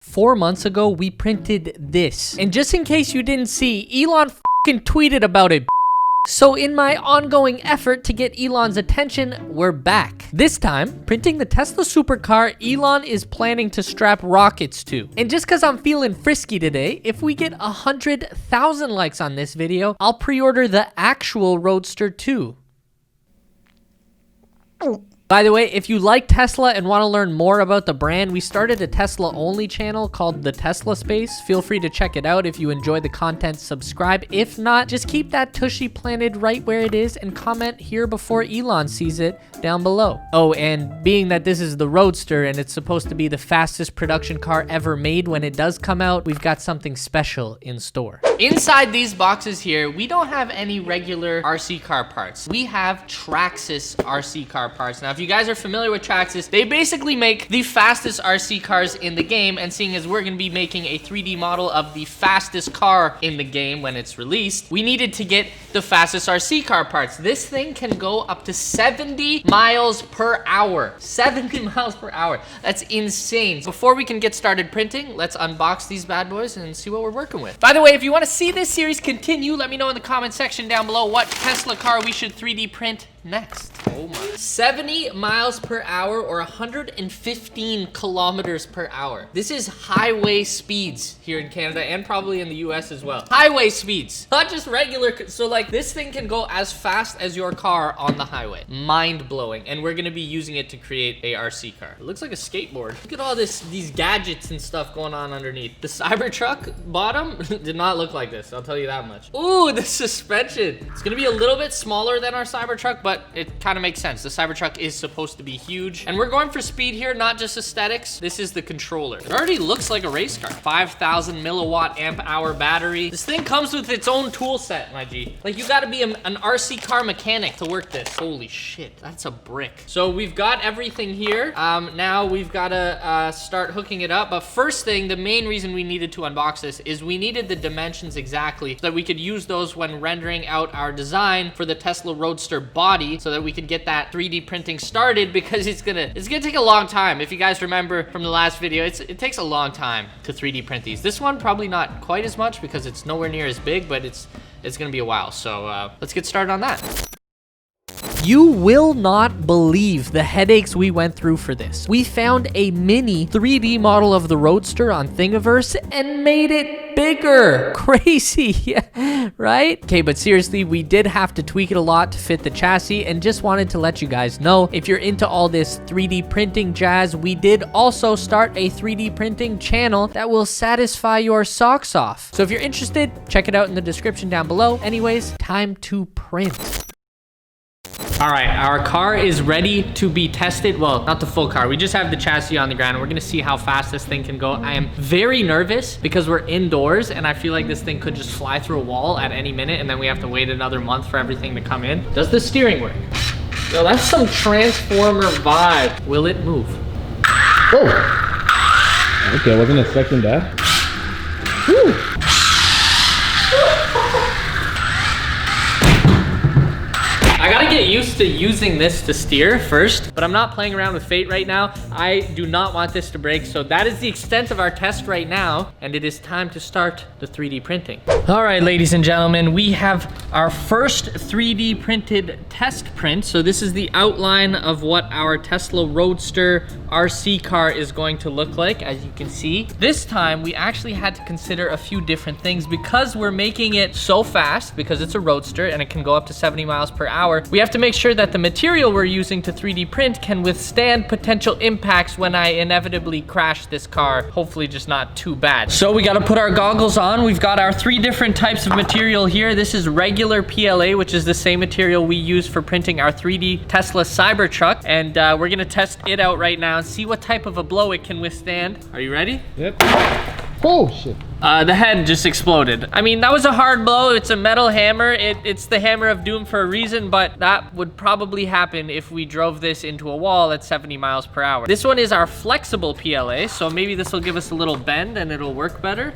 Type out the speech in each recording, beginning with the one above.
4 months ago, we printed this. And just in case you didn't see, Elon fucking tweeted about it. So in my ongoing effort to get Elon's attention, we're back. This time, printing the Tesla supercar Elon is planning to strap rockets to. And just cause I'm feeling frisky today, if we get 100,000 likes on this video, I'll pre-order the actual Roadster too. By the way, if you like Tesla and want to learn more about the brand, we started a Tesla-only channel called The Tesla Space. Feel free to check it out. If you enjoy the content, subscribe. If not, just keep that tushy planted right where it is and comment here before Elon sees it down below. Oh, and being that this is the Roadster and it's supposed to be the fastest production car ever made when it does come out, we've got something special in store. Inside these boxes here, we don't have any regular RC car parts. We have Traxxas RC Car Parts. Now, if you guys are familiar with Traxxas, they basically make the fastest RC cars in the game, and seeing as we're gonna be making a 3D model of the fastest car in the game when it's released, we needed to get the fastest RC car parts. This thing can go up to 70 miles per hour. 70 miles per hour. That's insane. Before we can get started printing, let's unbox these bad boys and see what we're working with. By the way, if you wanna see this series continue, let me know in the comment section down below what Tesla car we should 3D print next. Oh my. 70 miles per hour or 115 kilometers per hour. This is highway speeds here in Canada and probably in the US as well. Highway speeds, not just regular. So like this thing can go as fast as your car on the highway. Mind blowing. And we're gonna be using it to create a RC car. It looks like a skateboard. Look at all these gadgets and stuff going on underneath. The Cybertruck bottom did not look like this, I'll tell you that much. Ooh, the suspension. It's gonna be a little bit smaller than our Cybertruck, but it kind of makes sense. The Cybertruck is supposed to be huge. And we're going for speed here, not just aesthetics. This is the controller. It already looks like a race car. 5,000 milliwatt amp hour battery. This thing comes with its own tool set, my G. Like you gotta be an RC car mechanic to work this. Holy shit, that's a brick. So we've got everything here. Now we've gotta start hooking it up. But first thing, the main reason we needed to unbox this is we needed the dimensions exactly so that we could use those when rendering out our design for the Tesla Roadster body, so that we could get that 3D printing started, because it's gonna take a long time. If you guys remember from the last video, it takes a long time to 3D print these. This one probably not quite as much because it's nowhere near as big, but it's gonna be a while. So let's get started on that. You will not believe the headaches we went through for this. We found a mini 3D model of the Roadster on Thingiverse and made it bigger. Crazy, yeah, right? Okay, but seriously, we did have to tweak it a lot to fit the chassis, and just wanted to let you guys know, if you're into all this 3D printing jazz, we did also start a 3D printing channel that will satisfy your socks off. So if you're interested, check it out in the description down below. Anyways, time to print. All right, our car is ready to be tested. Well, not the full car. We just have the chassis on the ground, and we're gonna see how fast this thing can go. I am very nervous because we're indoors, and I feel like this thing could just fly through a wall at any minute, and then we have to wait another month for everything to come in. Does the steering work? Yo, that's some Transformer vibe. Will it move? Whoa. Okay, I wasn't expecting that. Woo. I gotta get used to using this to steer first, but I'm not playing around with fate right now. I do not want this to break, so that is the extent of our test right now, and it is time to start the 3D printing. All right, ladies and gentlemen, we have our first 3D printed test print. So this is the outline of what our Tesla Roadster RC car is going to look like, as you can see. This time, we actually had to consider a few different things because we're making it so fast, because it's a Roadster and it can go up to 70 miles per hour. We have to make sure that the material we're using to 3D print can withstand potential impacts when I inevitably crash this car. Hopefully just not too bad. So we gotta put our goggles on. We've got our 3 different types of material here. This is regular PLA, which is the same material we use for printing our 3D Tesla Cybertruck. And we're gonna test it out right now and see what type of a blow it can withstand. Are you ready? Yep. Oh, shit. The head just exploded. I mean, that was a hard blow. It's a metal hammer. It's the hammer of doom for a reason, but that would probably happen if we drove this into a wall at 70 miles per hour. This one is our flexible PLA, so maybe this will give us a little bend and it'll work better.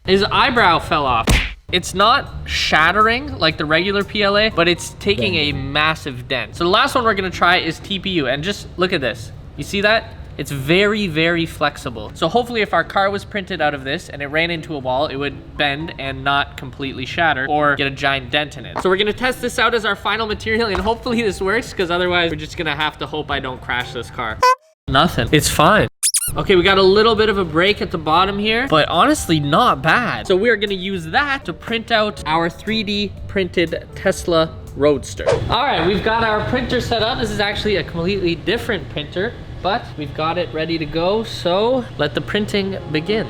His eyebrow fell off. It's not shattering like the regular PLA, but it's taking a massive dent. So the last one we're gonna try is TPU, and just look at this. You see that? It's very, very flexible. So hopefully if our car was printed out of this and it ran into a wall, it would bend and not completely shatter or get a giant dent in it. So we're gonna test this out as our final material, and hopefully this works, because otherwise we're just gonna have to hope I don't crash this car. Nothing, it's fine. Okay, we got a little bit of a break at the bottom here, but honestly not bad. So we're gonna use that to print out our 3D printed Tesla Roadster. All right, we've got our printer set up. This is actually a completely different printer, but we've got it ready to go. So let the printing begin.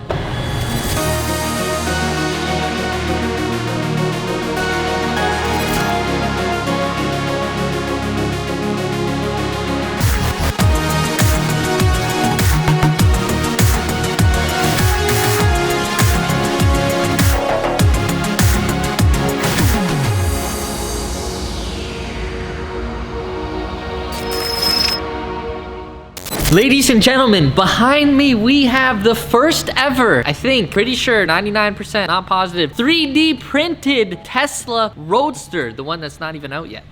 Ladies and gentlemen, behind me we have the first ever, I think, pretty sure, 99%, not positive, 3D printed Tesla Roadster, the one that's not even out yet.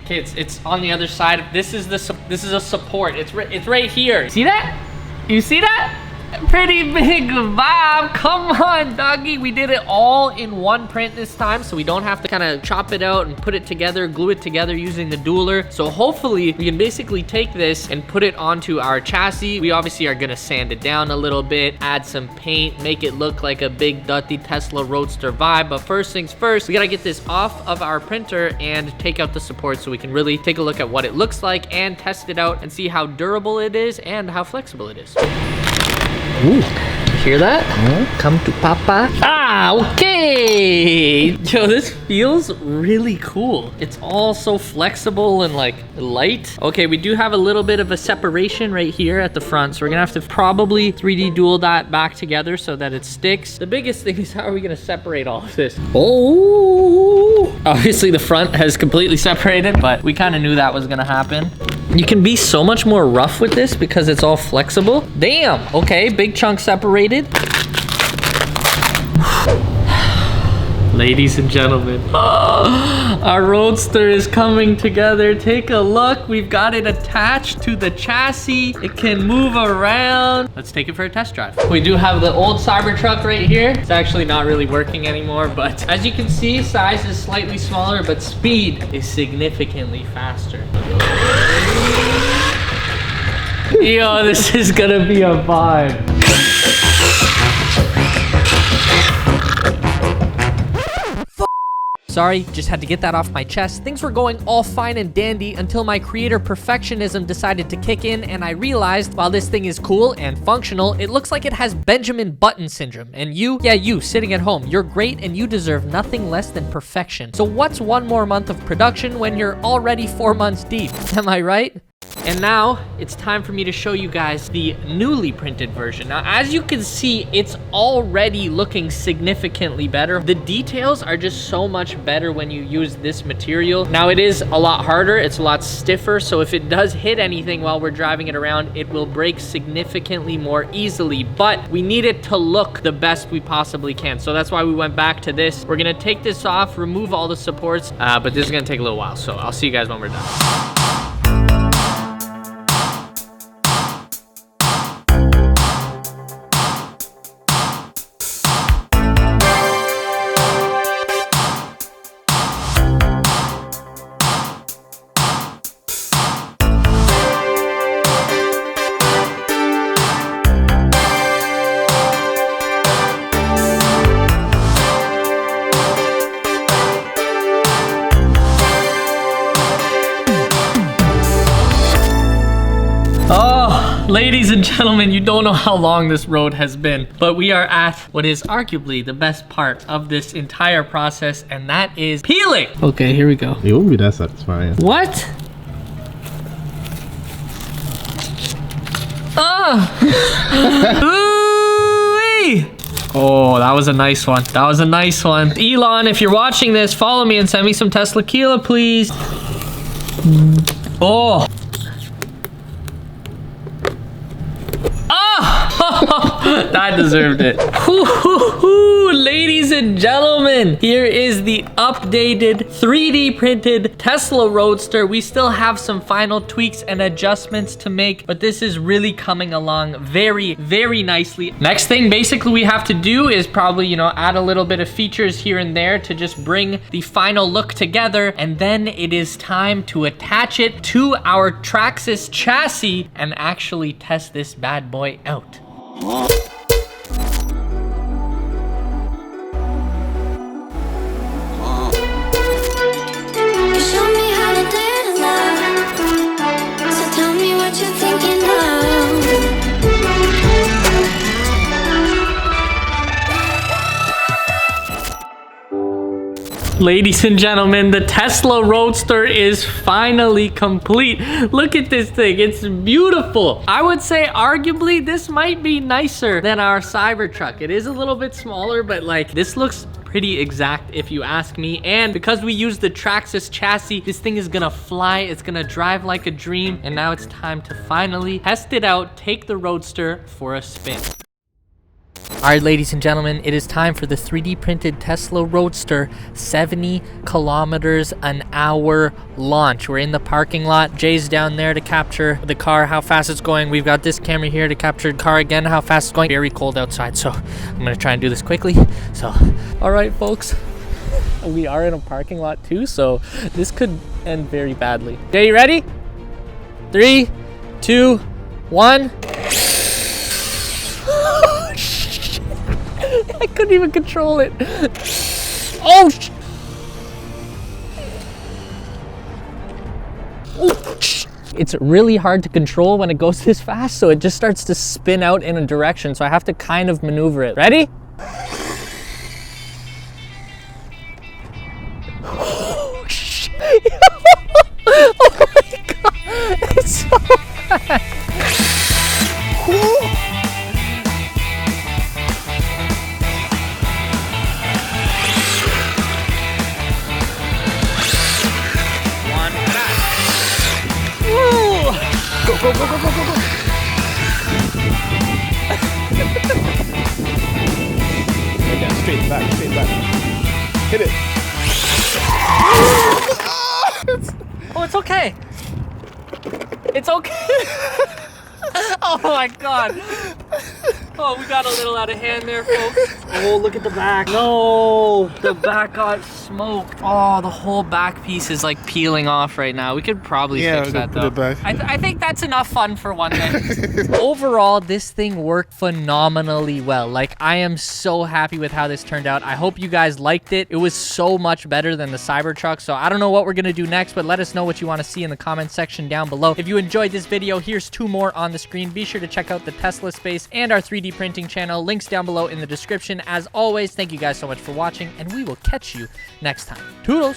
Okay, it's on the other side. This is a support. It's right here. See that? You see that? Pretty big vibe. Come on, doggy. We did it all in one print this time, so we don't have to kind of chop it out and put it together, glue it together using the dueler. So hopefully we can basically take this and put it onto our chassis. We obviously are gonna sand it down a little bit, add some paint, make it look like a big dirty Tesla Roadster vibe. But first things first, we gotta get this off of our printer and take out the support so we can really take a look at what it looks like and test it out and see how durable it is and how flexible it is. Ooh. Hear that? Come to Papa. Ah, okay. Yo, this feels really cool. It's all so flexible and like light. Okay, we do have a little bit of a separation right here at the front, so we're gonna have to probably 3D duel that back together so that it sticks. The biggest thing is, how are we gonna separate all of this? Oh, obviously the front has completely separated, but we kind of knew that was gonna happen. You can be so much more rough with this because it's all flexible. Damn, okay, big chunk separated. Ladies and gentlemen, our Roadster is coming together. Take a look, we've got it attached to the chassis. It can move around. Let's take it for a test drive. We do have the old Cybertruck right here. It's actually not really working anymore, but as you can see, size is slightly smaller, but speed is significantly faster. Yo, this is gonna be a vibe. Sorry, just had to get that off my chest. Things were going all fine and dandy until my creator perfectionism decided to kick in, and I realized while this thing is cool and functional, it looks like it has Benjamin Button syndrome. And you, yeah, you sitting at home, you're great and you deserve nothing less than perfection. So what's one more month of production when you're already 4 months deep? Am I right? And now it's time for me to show you guys the newly printed version. Now, as you can see, it's already looking significantly better. The details are just so much better when you use this material. Now, it is a lot harder, it's a lot stiffer, so if it does hit anything while we're driving it around, it will break significantly more easily, but we need it to look the best we possibly can. So that's why we went back to this. We're gonna take this off, remove all the supports, but this is gonna take a little while, so I'll see you guys when we're done. Ladies and gentlemen, you don't know how long this road has been, but we are at what is arguably the best part of this entire process, and that is peeling. Okay, here we go. It won't be that satisfying. What? Ooh-wee. Oh, that was a nice one. That was a nice one. Elon, if you're watching this, follow me and send me some Tesla Kila, please. Oh. That deserved it. Ladies and gentlemen, here is the updated 3D printed Tesla Roadster. We still have some final tweaks and adjustments to make, but this is really coming along very, very nicely. Next thing basically we have to do is probably, you know, add a little bit of features here and there to just bring the final look together. And then it is time to attach it to our Traxxas chassis and actually test this bad boy out. Ladies and gentlemen, the Tesla Roadster is finally complete. Look at this thing, it's beautiful. I would say arguably this might be nicer than our Cybertruck. It is a little bit smaller, but like this looks pretty exact if you ask me. And because we use the Traxxas chassis, this thing is gonna fly, it's gonna drive like a dream. And now it's time to finally test it out, take the Roadster for a spin. All right, ladies and gentlemen, it is time for the 3D printed Tesla Roadster 70 kilometers an hour launch. We're in the parking lot. Jay's down there to capture the car, how fast it's going. We've got this camera here to capture the car again, how fast it's going. Very cold outside, so I'm gonna try and do this quickly. So, all right, folks, we are in a parking lot too, so this could end very badly. Jay, you ready? 3, 2, 1. I couldn't even control it. Oh, it's really hard to control when it goes this fast, so it just starts to spin out in a direction, so I have to kind of maneuver it. Ready? Oh, shit. Oh my God, it's so fast. Go, go, go, go, go, go, go. Right down, straight back, straight back. Hit it. Oh, it's okay. It's okay. Oh my God. Oh, we got a little out of hand there, folks. Oh, look at the back. No, the back got smoked. Oh, the whole back piece is like peeling off right now. We could probably fix that though. I think that's enough fun for one day. Overall, this thing worked phenomenally well. Like, I am so happy with how this turned out. I hope you guys liked it. It was so much better than the Cybertruck. So I don't know what we're gonna do next, but let us know what you want to see in the comment section down below. If you enjoyed this video, here's 2 more on the screen. Be sure to check out the Tesla Space and our 3D printing channel. Links down below in the description. As always, thank you guys so much for watching, and we will catch you next time. Toodles!